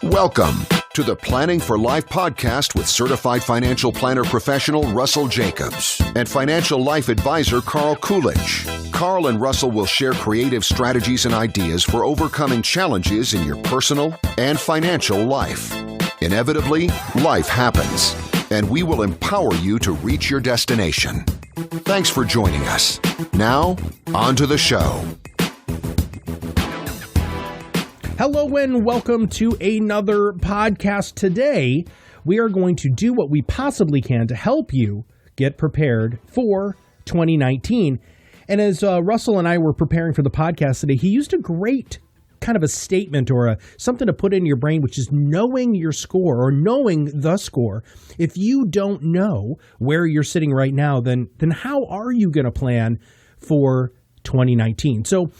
Welcome to the Planning for Life podcast with certified financial planner professional Russell Jacobs and financial life advisor Carl Coolidge. Carl and Russell will share creative strategies and ideas for overcoming challenges in your personal and financial life. Inevitably, life happens, and we will empower you to reach your destination. Thanks for joining us. Now, on to the show. Hello and welcome to another podcast. Today, we are going to do what we possibly can to help you get prepared for 2019. And as Russell and I were preparing for the podcast today, he used a great kind of a statement or something to put in your brain, which is knowing your score or knowing the score. If you don't know where you're sitting right now, then how are you going to plan for 2019? So,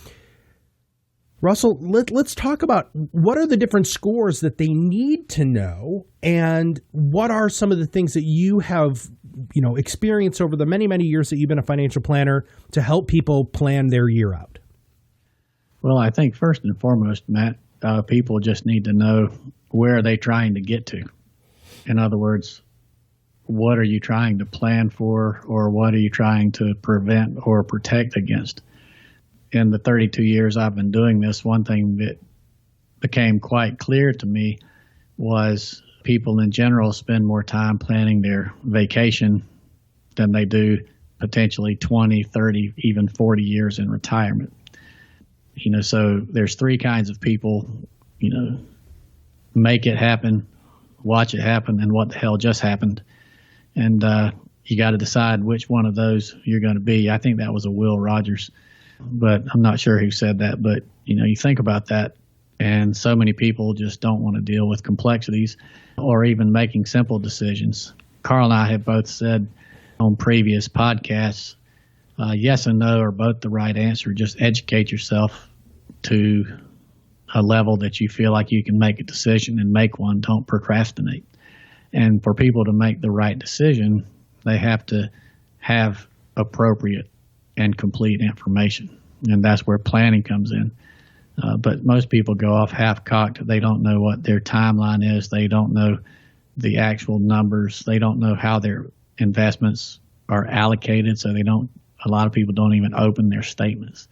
Russell, let's talk about what are the different scores that they need to know, and what are some of the things that you have, experienced over the many, many years that you've been a financial planner to help people plan their year out? Well, I think first and foremost, Matt, people just need to know where are they trying to get to. In other words, what are you trying to plan for, or what are you trying to prevent or protect against? In the 32 years I've been doing this, one thing that became quite clear to me was people in general spend more time planning their vacation than they do potentially 20, 30, even 40 years in retirement. So there's three kinds of people, make it happen, watch it happen, and what the hell just happened. And you got to decide which one of those you're going to be. I think that was a Will Rogers, but I'm not sure who said that. But, you think about that, and so many people just don't want to deal with complexities or even making simple decisions. Carl and I have both said on previous podcasts, yes and no are both the right answer. Just educate yourself to a level that you feel like you can make a decision and make one. Don't procrastinate. And for people to make the right decision, they have to have appropriate and complete information. And that's where planning comes in. But most people go off half-cocked. They don't know what their timeline is. They don't know the actual numbers. They don't know how their investments are allocated. So a lot of people don't even open their statements.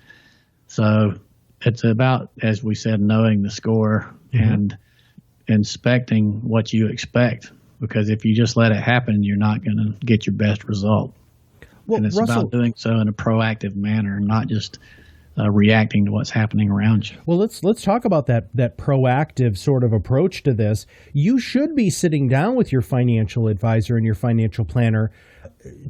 So it's about, as we said, knowing the score and inspecting what you expect. Because if you just let it happen, you're not going to get your best result. Well, and it's Russell, about doing so in a proactive manner, not just reacting to what's happening around you. Well, let's talk about that proactive sort of approach to this. You should be sitting down with your financial advisor and your financial planner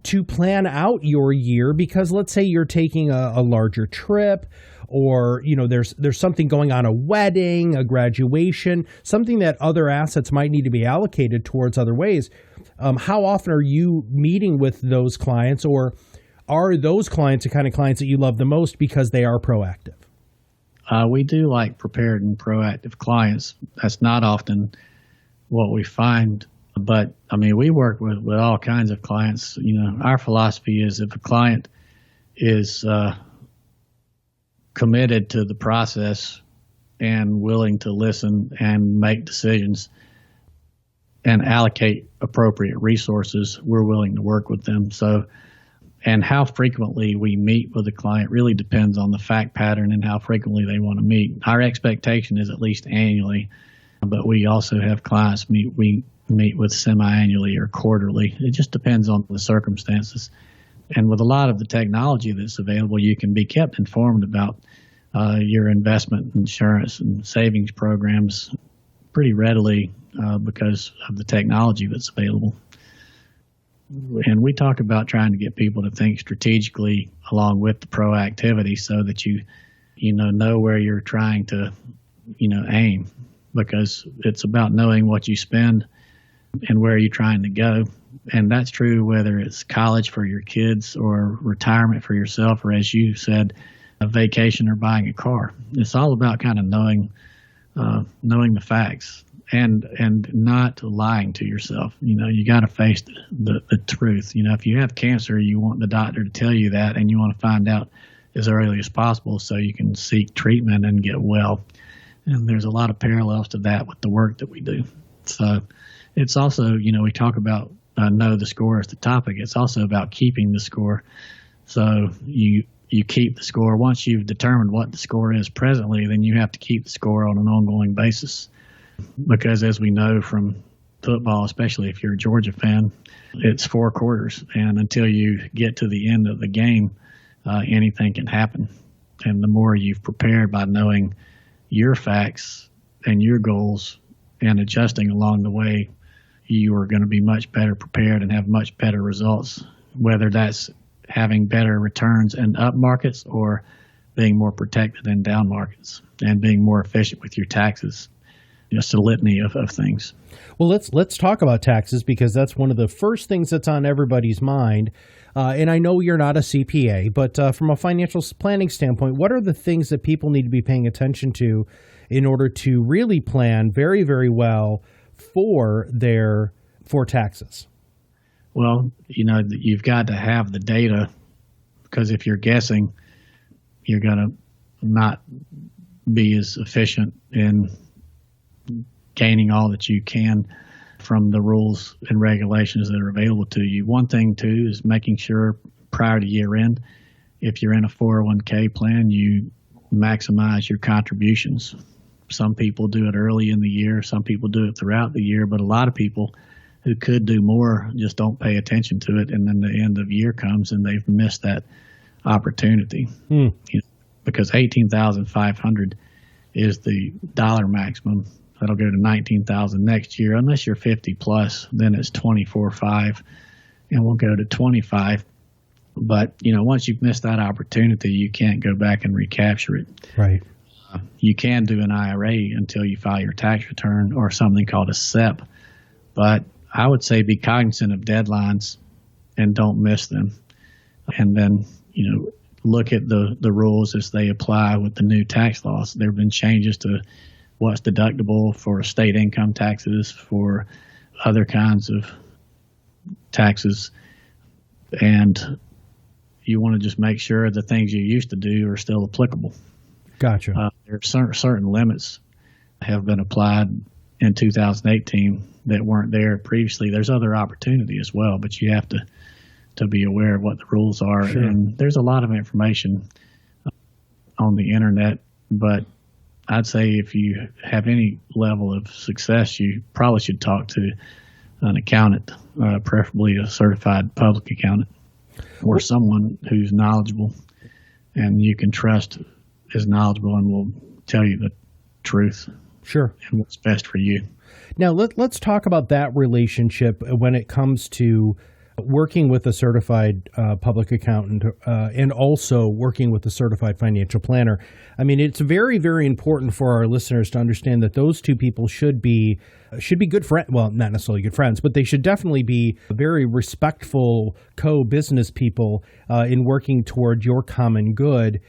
to plan out your year, because let's say you're taking a larger trip, or there's something going on, a wedding, a graduation, something that other assets might need to be allocated towards other ways. How often are you meeting with those clients, or are those clients the kind of clients that you love the most because they are proactive? We do like prepared and proactive clients. That's not often what we find, but we work with all kinds of clients. Our philosophy is if a client is committed to the process and willing to listen and make decisions and allocate appropriate resources, we're willing to work with them. So, and how frequently we meet with a client really depends on the fact pattern and how frequently they want to meet. Our expectation is at least annually, but we also have clients we meet with semi-annually or quarterly. It just depends on the circumstances. And with a lot of the technology that's available, you can be kept informed about your investment, insurance, and savings programs pretty readily because of the technology that's available. And we talk about trying to get people to think strategically along with the proactivity so that you know where you're trying to, aim, because it's about knowing what you spend and where you're trying to go. And that's true whether it's college for your kids or retirement for yourself, or as you said, a vacation or buying a car. It's all about kind of knowing the facts and not lying to yourself. You got to face the truth. If you have cancer, you want the doctor to tell you that, and you want to find out as early as possible so you can seek treatment and get well. And there's a lot of parallels to that with the work that we do. So it's also, we talk about know the score as the topic. It's also about keeping the score. So you keep the score. Once you've determined what the score is presently, then you have to keep the score on an ongoing basis. Because as we know from football, especially if you're a Georgia fan, it's 4 quarters. And until you get to the end of the game, anything can happen. And the more you've prepared by knowing your facts and your goals and adjusting along the way, you are going to be much better prepared and have much better results, whether that's having better returns in up markets or being more protected in down markets and being more efficient with your taxes. Just a litany of things. Well, let's talk about taxes, because that's one of the first things that's on everybody's mind. And I know you're not a CPA, but from a financial planning standpoint, what are the things that people need to be paying attention to in order to really plan very, very well for taxes? Well, you've got to have the data, because if you're guessing, you're going to not be as efficient in gaining all that you can from the rules and regulations that are available to you. One thing, too, is making sure prior to year end, if you're in a 401k plan, you maximize your contributions. Some people do it early in the year. Some people do it throughout the year. But a lot of people who could do more just don't pay attention to it. And then the end of year comes and they've missed that opportunity. Because $18,500 is the dollar maximum. That'll go to $19,000 next year. Unless you're 50 plus, then it's $24,500, and we'll go to $25,000. But once you've missed that opportunity, you can't go back and recapture it. Right. You can do an IRA until you file your tax return, or something called a SEP. But I would say be cognizant of deadlines and don't miss them. And then look at the rules as they apply with the new tax laws. There have been changes to what's deductible for state income taxes, for other kinds of taxes. And you want to just make sure the things you used to do are still applicable. Gotcha. There are certain limits have been applied in 2018 that weren't there previously. There's other opportunity as well, but you have to be aware of what the rules are. Sure. And there's a lot of information on the internet, but I'd say if you have any level of success, you probably should talk to an accountant, preferably a certified public accountant, or someone who's knowledgeable and you can trust is knowledgeable and will tell you the truth. Sure. And what's best for you. Now, let's talk about that relationship when it comes to working with a certified public accountant and also working with a certified financial planner. I mean, it's very, very important for our listeners to understand that those two people should be good friends. Well, not necessarily good friends, but they should definitely be very respectful co-business people in working toward your common good.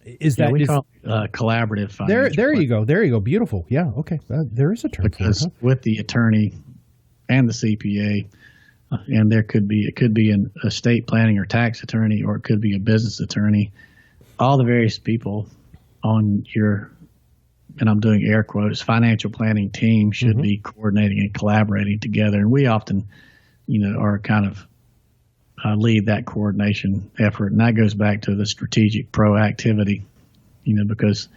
We call it collaborative financial There you go. There you go. Beautiful. Yeah. Okay. There is a term for it. With the attorney and the CPA, and it could be an estate planning or tax attorney, or it could be a business attorney. All the various people on your, and I'm doing air quotes, financial planning team should be coordinating and collaborating together. And we often, are kind of lead that coordination effort. And that goes back to the strategic proactivity, because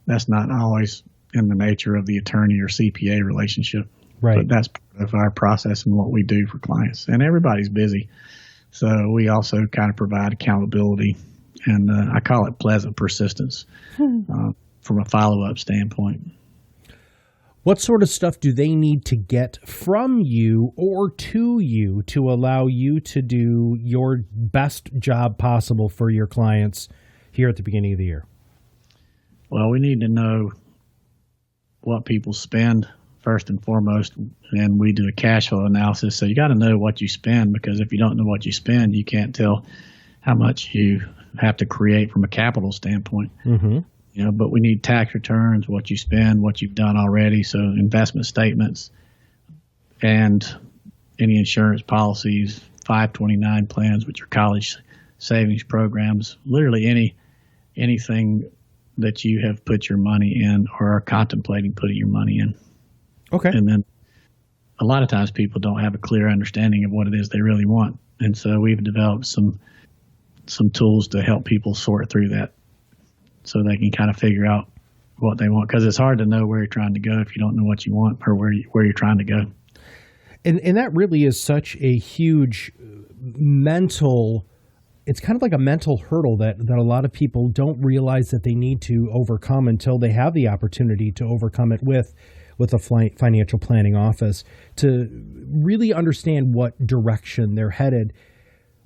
that's not always in the nature of the attorney or CPA relationship. Right. But that's part of our process and what we do for clients. And everybody's busy. So we also kind of provide accountability. And I call it pleasant persistence from a follow-up standpoint. What sort of stuff do they need to get from you or to you to allow you to do your best job possible for your clients here at the beginning of the year? Well, we need to know what people spend first and foremost, and we do a cash flow analysis. So you got to know what you spend, because if you don't know what you spend, you can't tell how much you have to create from a capital standpoint. But we need tax returns, what you spend, what you've done already. So investment statements and any insurance policies, 529 plans, which are college savings programs, literally anything that you have put your money in or are contemplating putting your money in. Okay. And then a lot of times people don't have a clear understanding of what it is they really want. And so we've developed some tools to help people sort through that so they can kind of figure out what they want. Because it's hard to know where you're trying to go if you don't know what you want or where you're trying to go. And that really is such a huge mental, it's kind of like a mental hurdle that a lot of people don't realize that they need to overcome until they have the opportunity to overcome it with a financial planning office, to really understand what direction they're headed.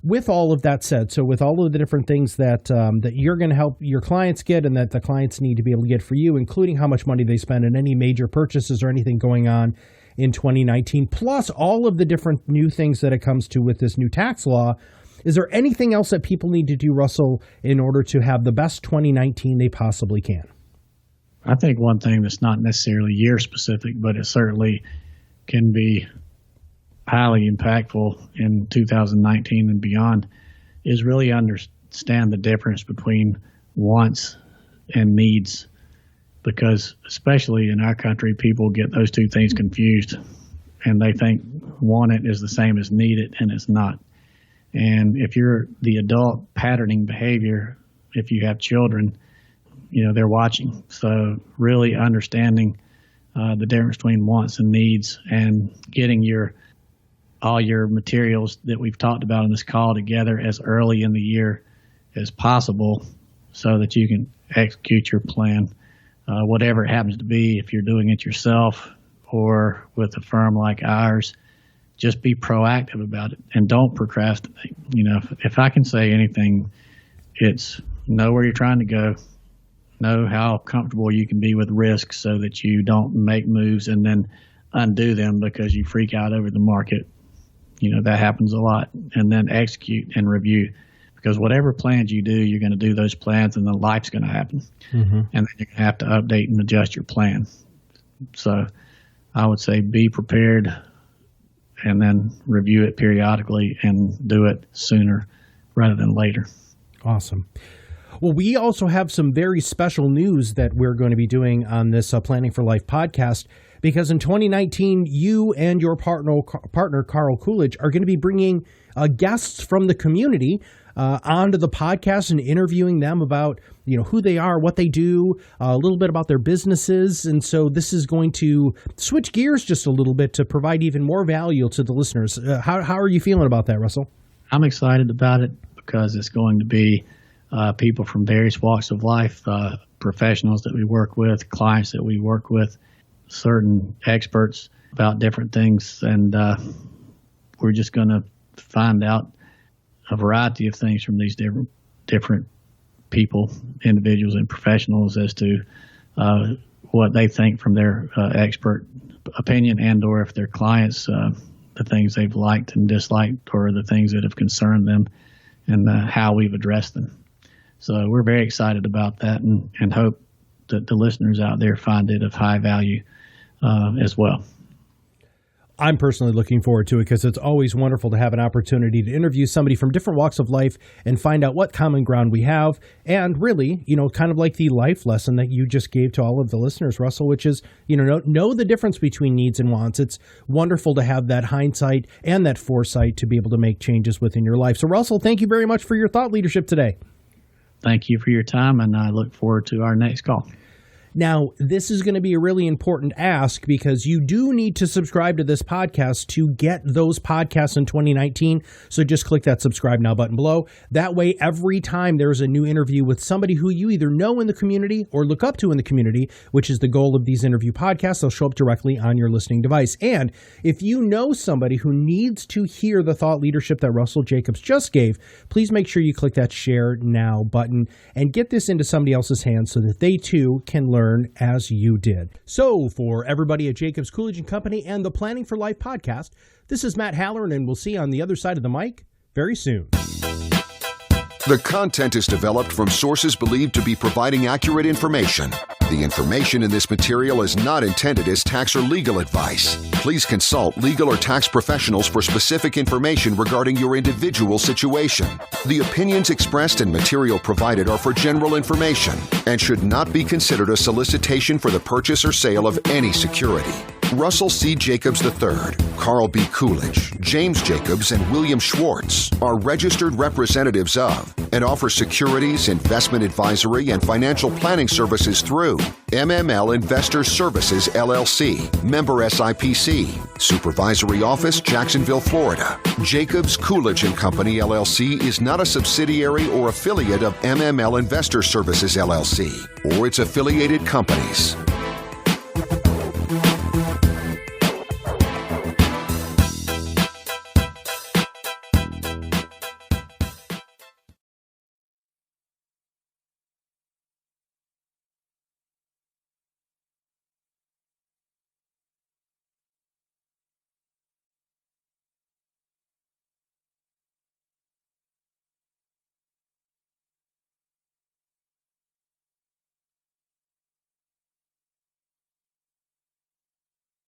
With all of that said, so with all of the different things that you're going to help your clients get and that the clients need to be able to get for you, including how much money they spend and any major purchases or anything going on in 2019, plus all of the different new things that it comes to with this new tax law, is there anything else that people need to do, Russell, in order to have the best 2019 they possibly can? I think one thing that's not necessarily year specific, but it certainly can be highly impactful in 2019 and beyond, is really understand the difference between wants and needs. Because especially in our country, people get those two things confused and they think want it is the same as need it, and it's not. And if you're the adult patterning behavior, if you have children, they're watching. So really understanding the difference between wants and needs, and getting all your materials that we've talked about in this call together as early in the year as possible so that you can execute your plan, whatever it happens to be. If you're doing it yourself or with a firm like ours, just be proactive about it and don't procrastinate. If I can say anything, it's know where you're trying to go, know how comfortable you can be with risk so that you don't make moves and then undo them because you freak out over the market. That happens a lot. And then execute and review, because whatever plans you do, you're going to do those plans and then life's going to happen. Mm-hmm. And then you're going to have to update and adjust your plan. So I would say be prepared and then review it periodically and do it sooner rather than later. Awesome. Well, we also have some very special news that we're going to be doing on this Planning for Life podcast, because in 2019, you and your partner Carl Coolidge, are going to be bringing guests from the community onto the podcast and interviewing them about who they are, what they do, a little bit about their businesses. And so this is going to switch gears just a little bit to provide even more value to the listeners. How are you feeling about that, Russell? I'm excited about it because it's going to be people from various walks of life, professionals that we work with, clients that we work with, certain experts about different things. And we're just going to find out a variety of things from these different people, individuals and professionals, as to what they think from their expert opinion, and or if their clients, the things they've liked and disliked, or the things that have concerned them, and how we've addressed them. So we're very excited about that, and hope that the listeners out there find it of high value as well. I'm personally looking forward to it because it's always wonderful to have an opportunity to interview somebody from different walks of life and find out what common ground we have. And really, kind of like the life lesson that you just gave to all of the listeners, Russell, which is, know the difference between needs and wants. It's wonderful to have that hindsight and that foresight to be able to make changes within your life. So, Russell, thank you very much for your thought leadership today. Thank you for your time, and I look forward to our next call. Now, this is going to be a really important ask, because you do need to subscribe to this podcast to get those podcasts in 2019. So just click that subscribe now button below. That way, every time there's a new interview with somebody who you either know in the community or look up to in the community, which is the goal of these interview podcasts, they'll show up directly on your listening device. And if you know somebody who needs to hear the thought leadership that Russell Jacobs just gave, please make sure you click that share now button and get this into somebody else's hands so that they too can learn as you did. So for everybody at Jacobs, Coolidge & Company and the Planning for Life podcast, this is Matt Halloran, and we'll see you on the other side of the mic very soon. The content is developed from sources believed to be providing accurate information. The information in this material is not intended as tax or legal advice. Please consult legal or tax professionals for specific information regarding your individual situation. The opinions expressed and material provided are for general information and should not be considered a solicitation for the purchase or sale of any security. Russell C. Jacobs III, Carl B. Coolidge, James Jacobs, and William Schwartz are registered representatives of and offer securities, investment advisory, and financial planning services through MML Investor Services, LLC, member SIPC, Supervisory Office, Jacksonville, Florida. Jacobs, Coolidge & Company, LLC is not a subsidiary or affiliate of MML Investor Services, LLC, or its affiliated companies.